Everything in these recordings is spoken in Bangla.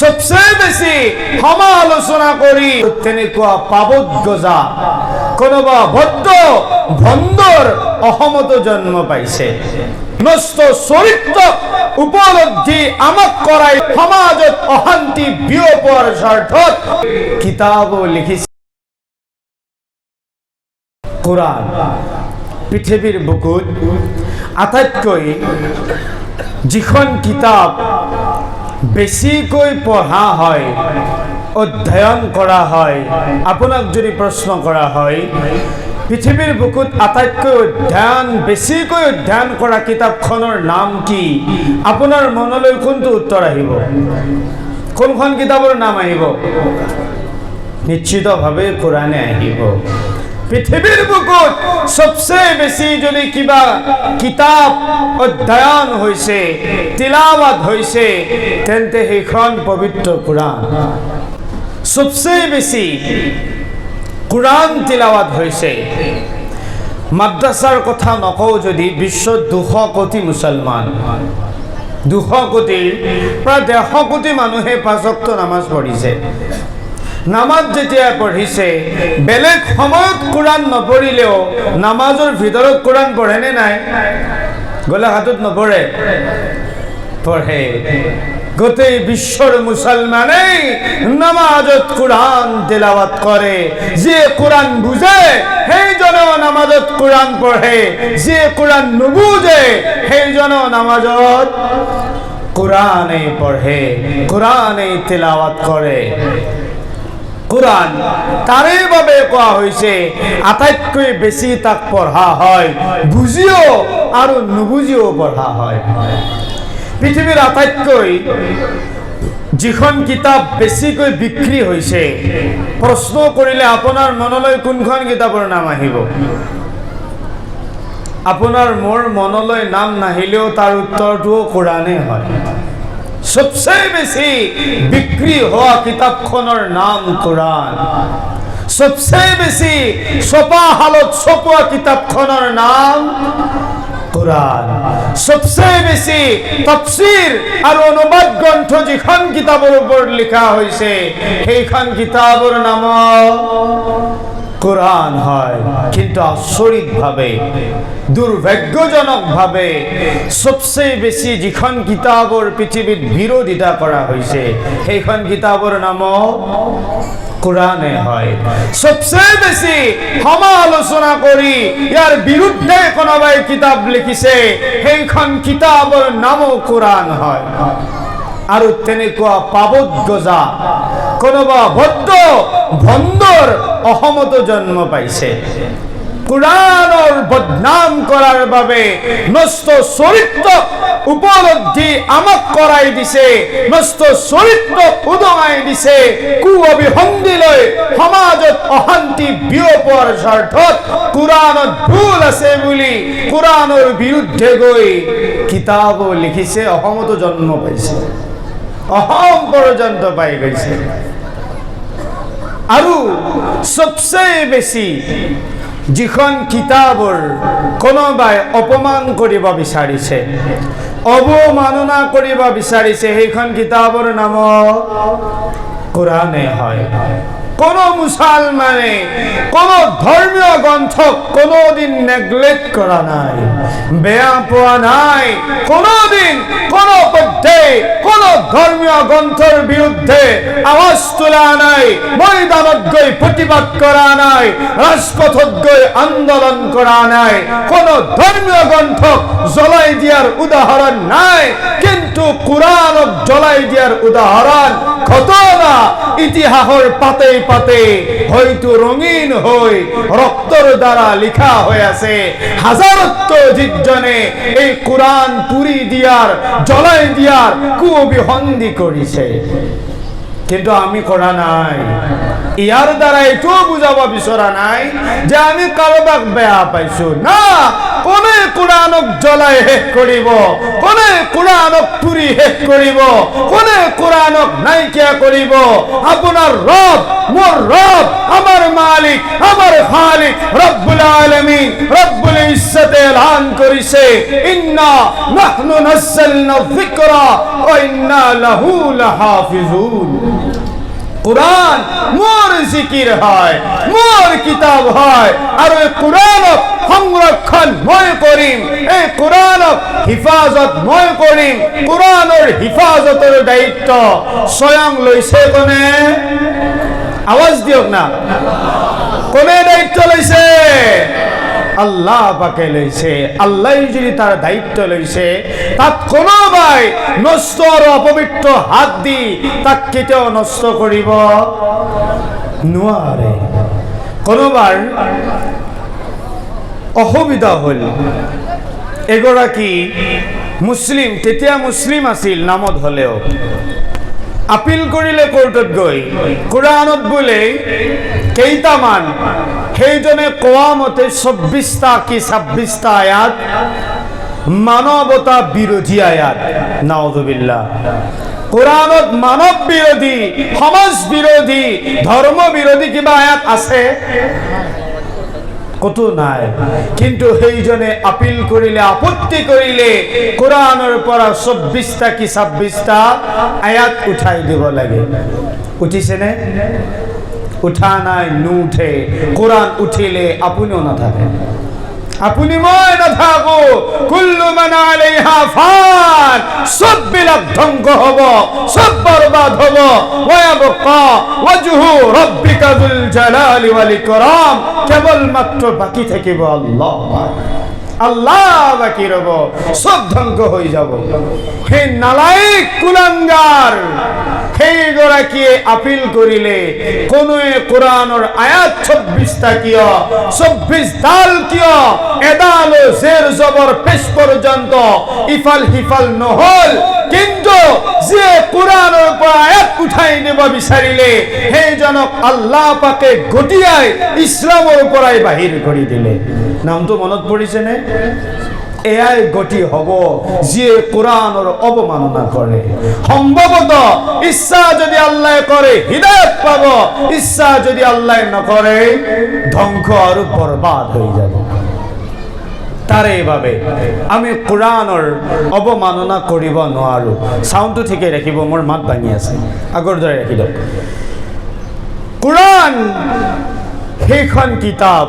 সবচেয়ে বেশি সমালোচনা করি তেনেকুৱা পাবত গজা কোনোবা বদ্ধ ভণ্ডৰ অসমতো জন্ম পাইছে। নষ্ট চৰিত্ৰ উপলব্ধি আমাক কৰাই সমাজত অশান্তি বিয়পোৱাৰ স্বাৰ্থত কিতাপ লিখিছে। কোরআন পৃথিবীর বুকুত আটাইতকৈ যিখন কিতাপ বেছিকৈ পঢ়া হয়, অধ্যয়ন কৰা হয়, আপোনাক যদি প্ৰশ্ন কৰা হয় পৃথিবীৰ বুকুত আটাইতকৈ বেছিকৈ অধ্যয়ন কৰা কিতাপখনৰ নাম কি, আপোনাৰ মনলৈ কোনটো উত্তৰ আহিব? কোনখন কিতাপৰ নাম আহিব? নিশ্চিতভাৱে কোরআনে আহিব। পৃথিবীর বুকুত সবচেয়ে বেশি যদি কিবা কিতাপ অধ্যয়ন হয়েছে, তিলাওয়াত হয়েছে, তেন্তে সেইখন পবিত্র কোরআন। সবচেয়ে বেশি কোরআন তিলাওয়াত হয়েছে। মাদ্রাসার কথা নকওঁ যদি বিশ্বত 200 কোটি মুসলমান, 200 কোটিৰ প্ৰায় 150 কোটি মানুহে 5 ওয়াক্ত নামাজ পঢ়িছে। নামাজ যেতিয়া পঢ়িছে, বেলেগ সময়ত কোরআন নপঢ়িলেও নামাজৰ ভিতৰত কোরআন পঢ়ে নে নাই? গলা হাতত নপঢ়ে? পঢ়ে। গোটেই বিশ্বৰ মুছলমানেই নামাজত কোরআন তেলাওয়াত কৰে। যিয়ে কোরআন বুঝে সেইজনেও নামাজত কোরআন পঢ়ে, যিয়ে কোরআন নুবুঝে সেইজনেও নামাজত কোরআনে পঢ়ে, কোরআনে তেলাওয়াত কৰে। কোরআন তাৰে বাবে কোৱা হৈছে আটাইতকৈ বেছি তাক পঢ়া হয়, বুজিও আৰু নুবুজিও পঢ়া হয়। পৃথিৱীৰ আটাইতকৈ যিখন কিতাপ বেছিকৈ বিক্ৰী হৈছে, প্ৰশ্ন কৰিলে আপোনাৰ মনলৈ কোনখন কিতাপৰ নাম আহিব? আপোনাৰ মোৰ মনলৈ নাম নাহিলেও তাৰ উত্তৰটোও কোরআনে হয়। সবচেয়ে বেশি বিক্রি হওয়া কিতাবখনৰ নাম কোরআন। সবচেয়ে বেশি ছপা হালত ছপোৱা কিতাবখনৰ নাম কোরআন। সবচেয়ে বেশি তাফসীর আৰু অনুবাদ গ্ৰন্থ যিখন কিতাপৰ ওপৰত লিখা হৈছে সেইখন কিতাপৰ নাম কোরআন হয়। কিন্তু আচৰিতভাৱে, দুৰ্ভাগ্যজনকভাৱে সবচেয়ে বেছি যিখন কিতাপৰ পৃথিৱীত বিৰোধিতা কৰা হৈছে সেইখন কিতাপৰ নাম কোরআনে হয়। সবচেয়ে বেশি সমালোচনা কৰি ইয়াৰ বিৰুদ্ধে কোনোবাই কিতাপ লিখিছে সেইখন কিতাপৰ নামও কোরআন হয়। আৰু তেনেকুৱা পাবত গজা কোনোবা বদ্ধ ভণ্ডৰ অসমতো জন্ম পাইছে। কোরআনৰ বদনাম কৰাৰ বাবে নষ্ট চৰিত্ৰ উপলব্ধি আমাক কৰাই দিছে, নষ্ট চৰিত্ৰ উদঙাই দিছে, কুঅভিসন্ধি লৈ সমাজত অশান্তি বিয়পোৱাৰ স্বাৰ্থত কোরআনত ভুল আছে বুলি কোরআনৰ বিৰুদ্ধে গৈ কিতাপো লিখিছে, অসমতো জন্ম পাইছে, অসম পৰ্যন্ত পাই গৈছে। আৰু সবচেয়ে বেছি যিখন কিতাপৰ কোনোবাই অপমান কৰিব বিচাৰিছে, অবমাননা কৰিব বিচাৰিছে সেইখন কিতাপৰ নাম কোরআনে হয়। কোন মুসলমানে কোন ধর্মীয় গ্রন্থক কোনদিন নেগলেক্ট করা নাই, বেয়া পোৱা নাই, কোনদিন কোন পৰ্যায়ে কোন ধর্মীয় গ্রন্থৰ বিৰুদ্ধে আওয়াজ তোলা নাই, ময়দানত গৈ প্ৰতিবাদ কৰা নাই, ৰাজপথত গৈ আন্দোলন কৰা নাই, কোন ধর্মীয় গ্রন্থক জ্বলাই দিয়াৰ উদাহৰণ নাই। কিন্তু কোরআনক জ্বলাই দিয়াৰ উদাহৰণ ঘটনা ইতিহাসৰ পাতে পাতে হয়তো রঙিন হই রক্তর দ্বারা লিখা হয়ে আছে। হাজারত্ব জিজনে এই কোরআন পুরি দিয়ার জ্বলাই দিয়ার কুঅভিসন্ধি করিছে, কিন্তু আমি করা নাই। ইয়ার দ্বারা এটাও বুঝাব বিচৰা নাই যে আমি কাৰোবাক বেয়া পাইছো না। কোনে কোরআনক জ্বলাই শেষ কৰিব, কোনে কোরআনক পুৰি শেষ কৰিব, কোনে কোরআনক নাইকিয়া করিয়া করিব আপনার রব মোর রব আমার মালিক আমার খালিক রব্বুল আলামিন রব্বুল ইজ্জত এলান করিছে ইন্না নাহনু নাযালনা যিকরা ওয়া ইন্না লাহু লাহাফিজুন কুরআন মোর জিকির হয় মোর কিতাব হয় আর এই কুরআন সংরক্ষণ মই কৰিম এই কুরআন হিফাজত মই কৰিম কুরআনৰ হিফাজতৰ দায়িত্ব স্বয়ং লৈছে কোনে আওয়াজ দিয়ক না কোনে দায়িত্ব লৈছে আল্লাহ পাকে লৈছে আল্লাহ যদি তার দায়িত্ব লৈছে তাত কোনোবাই নষ্ট আর অপবিত্র হাত দি তাক কেতিয়াও নষ্ট কৰিব নোৱাৰে কোনোবাৰ অসুবিধা হল এগৰাকী মুসলিম তেতিয়া মুসলিম আছিল নামত হলেও আপিল কৰিলে কোৰ্টত গৈ কুৰাণত বোলে কেইটামান সেইজনে কোৱা মতে ২৪টা কি ২৬টা আয়াত মানৱতা বিৰোধী আয়াত নাউযুবিল্লাহ কুৰাণত মানৱ বিৰোধী সমাজ বিৰোধী ধৰ্ম বিৰোধী কিবা আয়াত আছে কত নাই কিন্তু সেইজনে আপিল করিলে আপত্তি করিলে কোরআনের পৰা ২৪টা কি ২৬টা আয়াত উঠাই দিব লাগে উঠিছে নে উঠা নাই নুঠে কোরআন উঠিলে আপনিও না থাকে আপনি মই না থাকো কুল্লু মান আলাইহা ফান সব বিলাক ধ্বংস হব সব বরবাদ হব ওয়াবকা ওয়াজহু রাব্বিকা যুল জালালি ওয়াল ইকরাম কেবল মাত্র বাকি থাকিব আল্লাহ আল্লাহ বাকি রব সব ধ্বংস হয়ে যাব হে নালায়েক কুলাঙ্গার সেই গৰাকী আপিল করিলে কোনোৱে কোরআনৰ আয়াত ২৪টা কিয় ২৪ ডাল কিয় এডাল জের জবর পেশ পর্যন্ত ইফাল হিফাল নহল কিন্তু যে কোরআনৰ পৰা আয়াত উঠাই নিব বিচাৰিলে সেইজনক আল্লাহ পাকে গটিয়াই ইছলামৰ পৰাই বাহিৰ কৰি দিলে নামটো মনত পৰিছে নে এয়াই গতি হব যিয়ে কোরআনৰ অবমাননা কৰে সম্ভবত ইচ্ছা যদি আল্লাহ করে হিদায়াত পাব ইচ্ছা যদি আল্লাহ নকরে ধ্বংস আর বরবাদ হয়ে যাবে তারে ভাবে আমি কোরআনৰ অবমাননা কৰিব নোৱাৰো সাউন্ডটো ঠিকে ৰাখিব মোৰ মাত ভাঙি আছে আগৰ দৰে ৰাখি দিয়ক কোরআন সেইখন কিতাপ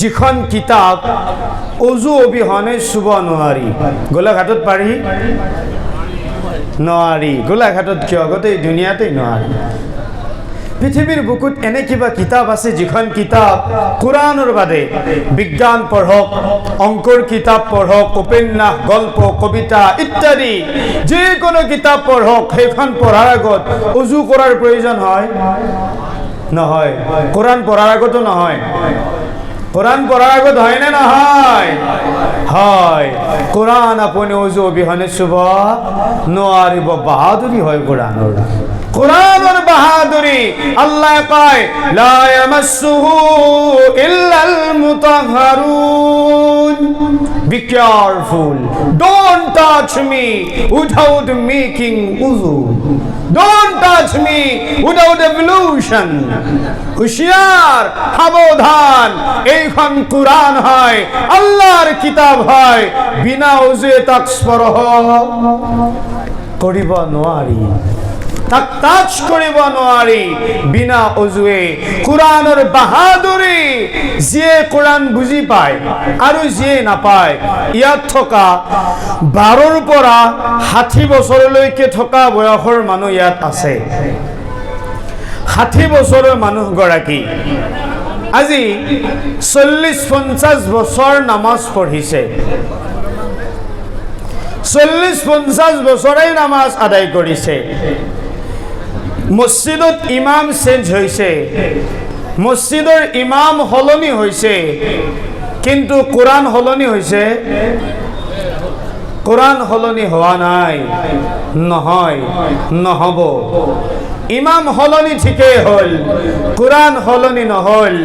যিখন কিতাপ অজু অবিহনে চুব নোৱাৰি গোলাঘাটত পাৰি নোৱাৰি গোলাঘাটত কিয় গোটেই দুনিয়াতেই নোৱাৰি পৃথিৱীৰ বুকুত এনে কিবা কিতাপ আছে যিখন কিতাপ কোরআনৰ বাদে বিজ্ঞান পঢ়ক অংকৰ কিতাপ পঢ়ক উপন্যাস গল্প কবিতা ইত্যাদি যিকোনো কিতাপ পঢ়ক সেইখন পঢ়াৰ আগত অজু কৰাৰ প্ৰয়োজন হয় নহয় কোরআন পঢ়াৰ আগতো নহয় কোরআন পড়ার আগত হয় না না হয় কোরআন আপনি ওযু অবিহনে চুব নোৱাৰিব বাহাদুরি হয় কোরআনের বাহাদুরি আল্লাহ কয় লা ইয়ামাসসুহু ইল্লাল মুতাহহারুন be careful don't touch me without making উযু don't touch me without ablution হুশিয়ার সাবধান এইখন কোরআন হয় আল্লাহর কিতাব হয় বিনা উযুয়ে তাক স্পর্শ কৰিব নোৱাৰি তাক টাচ কৰিব নোৱাৰি বিনা উযুয়ে কোরআনৰ বাহাদুৰি যিয়ে কোরআন বুজি পায় আৰু যিয়ে নাপায় ইয়াত থকা 12ৰ পৰা 60 বছৰলৈকে থকা বয়সৰ মানুহ ইয়াত আছে 60 বছৰৰ মানুহ গৰাকী আজি 40-50 বছৰ নামাজ পঢ়িছে 40-50 বছৰে নামাজ আদায় কৰিছে মসজিদত ইমাম চেঞ্জ হয়েছে মসজিদৰ ইমাম হলনি হয়েছে কিন্তু কোরআন হলনি হয়েছে কোরআন হলনি হওয়া নাই নহয় নহব ইমাম হলনি ঠিকই হল, কোরআন হলনি নহল।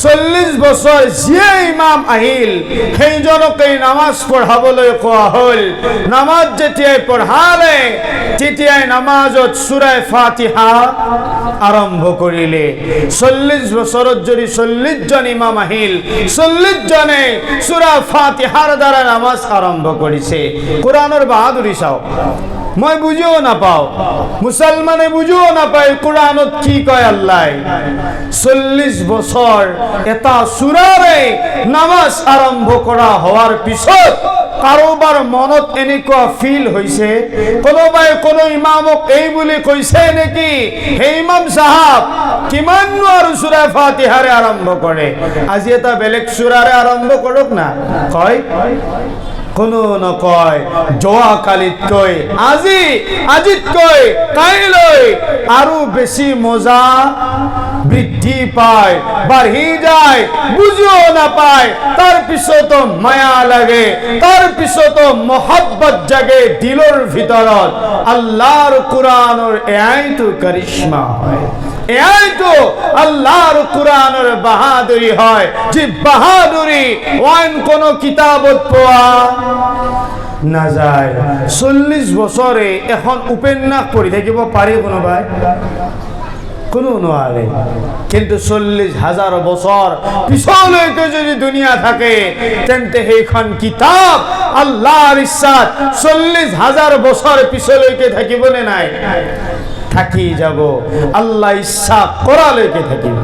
40 বছৰ যে ইমাম আহিল সেইজনকে নামাজ পঢ়াবলৈ কোৱা হল। নামাজ যেতিয়াই পঢ়ালে তেতিয়াই নামাজত সূৰা ফাতিহা আৰম্ভ কৰিলে। 40 বছৰত যদি 40 জন ইমাম আহিল, 40 জনে সূৰা ফাতিহাৰ দ্বাৰা নামাজ আৰম্ভ কৰিছে। কোরআনের বাহাদুরি চাও, মই বুঝিও নাপাও, মুসলমানে বুঝিও নাপায় কোরআনত কি কয় আল্লাহ। 40 বছর এটা সূরাৰে নামাজ আৰম্ভ কৰা হোৱাৰ পিছত কাৰোবাৰ মনত এনেকুৱা ফিল হৈছে, কোনোবাই কোনো ইমামক এই বুলি কৈছে নেকি, হে ইমাম সাহাব কিমান আৰু সূৰা ফাতিহাৰে আৰম্ভ কৰে, আজি এটা বেলেগ সূৰাৰে আৰম্ভ কৰক না, কয় কোনো নকয়। যোৱা কালিতকৈ আজিতকৈ কাইলৈ আৰু বেছি মজা বৃদ্ধি পায়, বাঢ়ি যায়, বুজিও নাপায়। তাৰ পিছতো মায়া লাগে, তাৰ পিছতো মহব্বত জাগে দিলৰ ভিতৰত। আল্লাহৰ কোরআনৰ এয়াইতো কাৰিশ্মা হয়, এয়াইতো আল্লাহর কোরআনের বাহাদুরি হয়, যে বাহাদুরি অইন কোন কিতাবত পোৱা নাযায়। 40 বছরে এখন উপন্যাস পঢ়ি থাকিব পাৰি কোনোবাই? কোনো নোৱাৰে। কিন্তু 40,000 বছৰ পিছলৈকে যদি দুনিয়া থাকে তেন্তে সেইখন কিতাপ আল্লাহৰ ইচ্ছাত 40,000 বছৰ পিছলৈকে থাকিবনে নাই? থাকি যাব, আল্লাহ ইচ্ছা কৰালৈকে থাকিব।